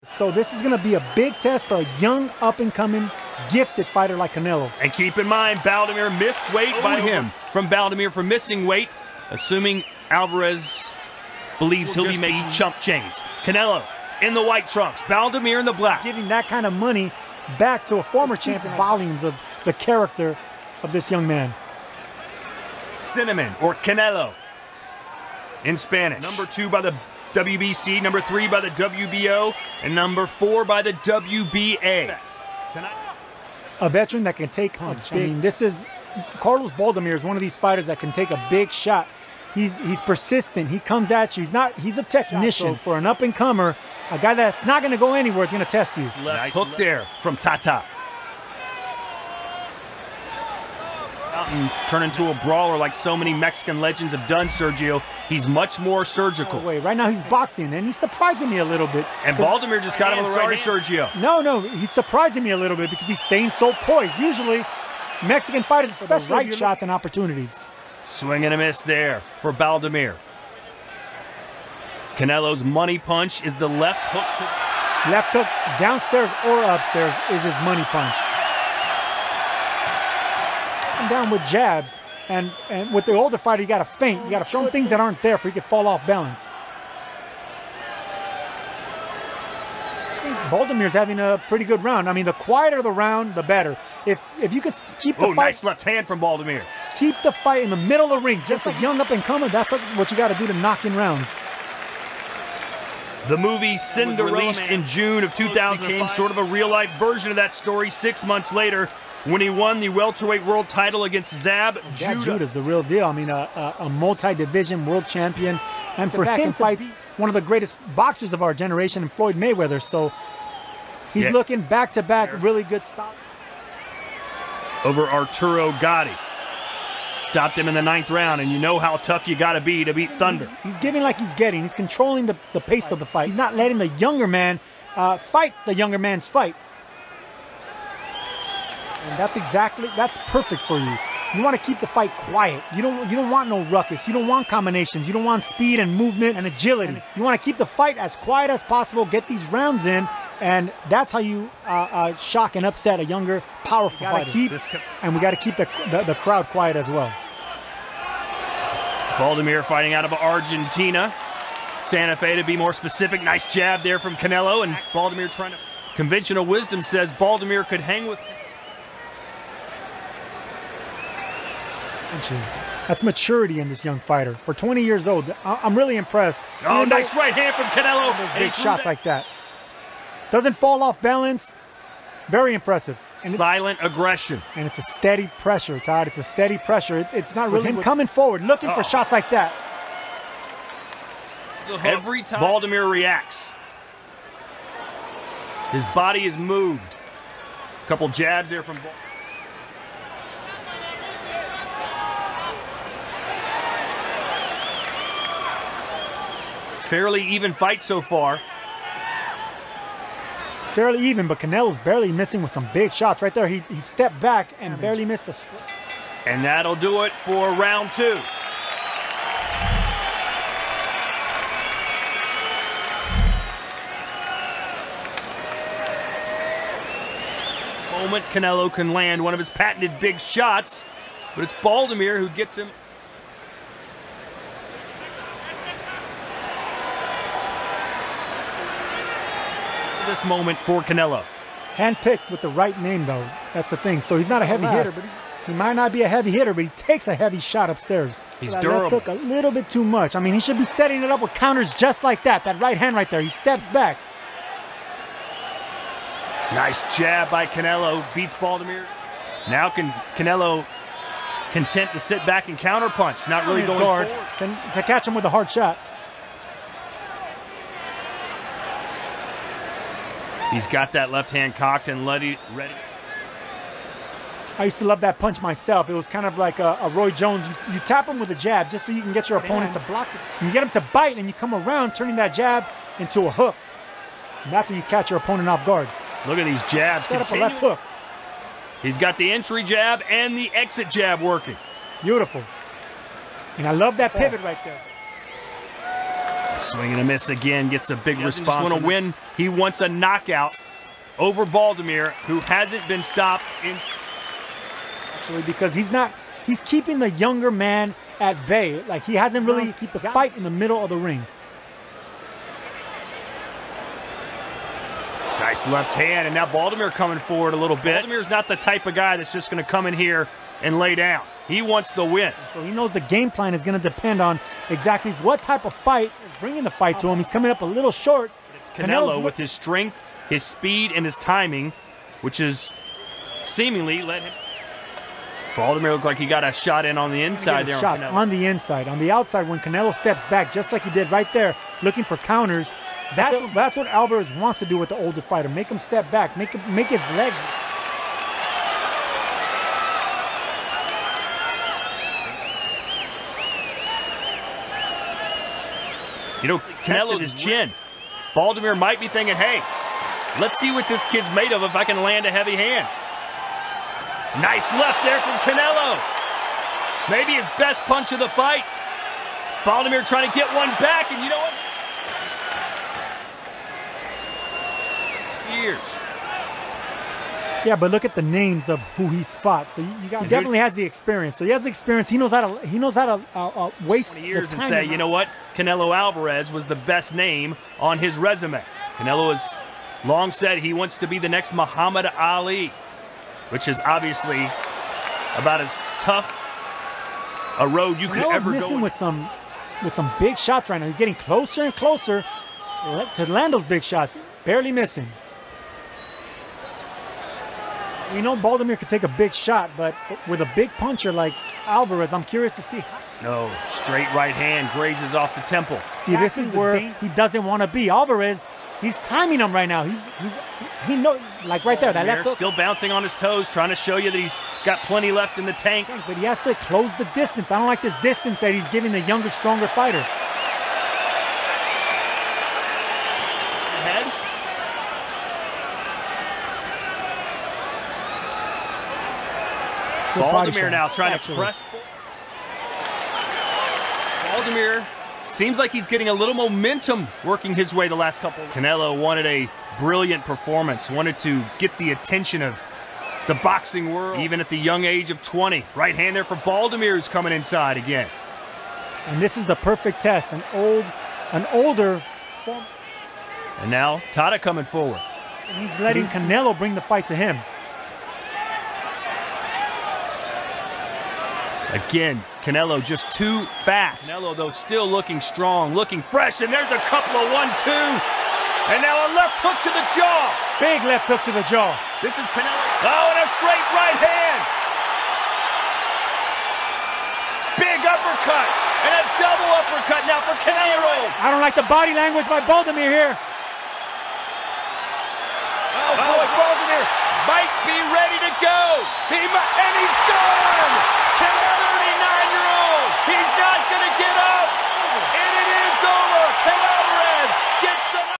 So this is going to be a big test for a young, up-and-coming, gifted fighter like Canelo. And keep in mind, Baldomir missed weight by him. From Baldomir for missing weight, assuming Alvarez believes he'll be making chump change. Canelo in the white trunks, Baldomir in the black. Giving that kind of money back to a former champion, volumes of the character of this young man. Cinnamon, or Canelo, in Spanish. Number 2 by the WBC, number 3 by the WBO, and number 4 by the WBA. Tonight, a veteran that can take a big. I mean, this is Carlos Baldomir is one of these fighters that can take a big shot. He's persistent. He comes at you. He's a technician. So for an up-and-comer, a guy that's not going to go anywhere is going to test you. Nice hook there from Tata. And turn into a brawler like so many Mexican legends have done, Sergio. He's much more surgical. Wait, right now he's boxing, and he's surprising me a little bit. And Baldomir just got him on the right hand. Sergio. No, he's surprising me a little bit because he's staying so poised. Usually, Mexican fighters, especially right shots and opportunities. Swing and a miss there for Baldomir. Canelo's money punch is the left hook. Left hook downstairs or upstairs is his money punch. Down with jabs, and with the older fighter, you got to feint. You got to show him things that aren't there for he could fall off balance. I think Baldomir's having a pretty good round. I mean, the quieter the round, the better. If you could keep the fight, nice left hand from Baldomir. Keep the fight in the middle of the ring, just a young up-and-comer. That's what you got to do to knock in rounds. The movie Cinderella, released in June of 2000, became sort of a real-life version of that story 6 months later, when he won the welterweight world title against Zab Judah. Judah's the real deal. I mean, a multi-division world champion. And for him, fights one of the greatest boxers of our generation, in Floyd Mayweather. So he's looking back-to-back, really good solid. Over Arturo Gotti. Stopped him in the 9th round, and you know how tough you got to be to beat Thunder. He's giving like he's getting. He's controlling the pace of the fight. He's not letting the younger man fight the younger man's fight. And that's perfect for you. You want to keep the fight quiet. You don't want no ruckus. You don't want combinations. You don't want speed and movement and agility. You want to keep the fight as quiet as possible, get these rounds in, and that's how you shock and upset a younger, powerful fighter. And we got to keep the crowd quiet as well. Baldomir fighting out of Argentina. Santa Fe, to be more specific. Nice jab there from Canelo, and Baldomir trying to... Conventional wisdom says Baldomir could hang with... That's maturity in this young fighter. For 20 years old, I'm really impressed. Oh, nice right hand from Canelo. Big shots like that. Doesn't fall off balance. Very impressive. And silent aggression. And it's a steady pressure, Todd. It's a steady pressure. It's not really him coming forward, looking for shots like that. Every time Baldomir reacts, his body is moved. A couple jabs there from Baldomir. Fairly even fight so far. Fairly even, but Canelo's barely missing with some big shots right there. He stepped back and barely missed a strike. And that'll do it for round 2. Moment Canelo can land one of his patented big shots, but it's Baldomir who gets him. This moment for Canelo. Handpicked with the right name, though. That's the thing. So he's not a heavy hitter, but he might not be a heavy hitter, but he takes a heavy shot upstairs. He's durable. That took a little bit too much. I mean, he should be setting it up with counters just like that. That right hand right there. He steps back. Nice jab by Canelo. Beats Baldomir. Now can Canelo content to sit back and counterpunch, not really going forward to catch him with a hard shot. He's got that left hand cocked and ready. I used to love that punch myself. It was kind of like a Roy Jones. You tap him with a jab just so you can get your opponent to block it. And you get him to bite, and you come around turning that jab into a hook. And that's when you catch your opponent off guard. Look at these jabs. Set up a left hook. He's got the entry jab and the exit jab working. Beautiful. And I love that pivot right there. Swing and a miss again, gets a big response. He doesn't just want to win, he wants a knockout over Baldomir, who hasn't been stopped. Actually, because he's keeping the younger man at bay. Like, he hasn't really keep the fight in the middle of the ring. Nice left hand, and now Baldomir coming forward a little bit. Baldomir's not the type of guy that's just going to come in here and lay down. He wants the win. So he knows the game plan is going to depend on exactly what type of fight is bringing the fight to him. He's coming up a little short. It's Canelo with his strength, his speed, and his timing, which is seemingly let him. Baldomir looked like he got a shot in on the inside there. Shots on the inside. On the outside, when Canelo steps back, just like he did right there, looking for counters, that's what Alvarez wants to do with the older fighter. Make him step back. Make his leg. You know, Canelo's his chin. Baldomir might be thinking, hey, let's see what this kid's made of if I can land a heavy hand. Nice left there from Canelo. Maybe his best punch of the fight. Baldomir trying to get one back, and you know what? Years. Yeah, but look at the names of who he's fought. So he definitely has the experience. So he has the experience. He knows how to waste years and say, you know what? Canelo Alvarez was the best name on his resume. Canelo has long said he wants to be the next Muhammad Ali, which is obviously about as tough a road you could ever go. Missing with some big shots right now. He's getting closer and closer to land those big shots. Barely missing. We know Baldomir could take a big shot, but with a big puncher like Alvarez, I'm curious to see how. No, straight right hand grazes off the temple. See, this is where he doesn't want to be. Alvarez, he's timing him right now. He knows, like right there, that left hook. Still bouncing on his toes, trying to show you that he's got plenty left in the tank. But he has to close the distance. I don't like this distance that he's giving the younger, stronger fighter. Baldomir now trying to press. Baldomir seems like he's getting a little momentum working his way the last couple. Canelo wanted a brilliant performance, wanted to get the attention of the boxing world, even at the young age of 20. Right hand there for Baldomir, who's coming inside again. And this is the perfect test. An older. And now Tada coming forward. And he's letting Canelo bring the fight to him. Again, Canelo just too fast. Canelo, though, still looking strong, looking fresh, and there's a couple of 1-2. And now a left hook to the jaw. Big left hook to the jaw. This is Canelo. Oh, and a straight right hand. Big uppercut, and a double uppercut now for Canelo. I don't like the body language by Baldomir here. Oh boy, Baldomir might be ready to go. And he's gone.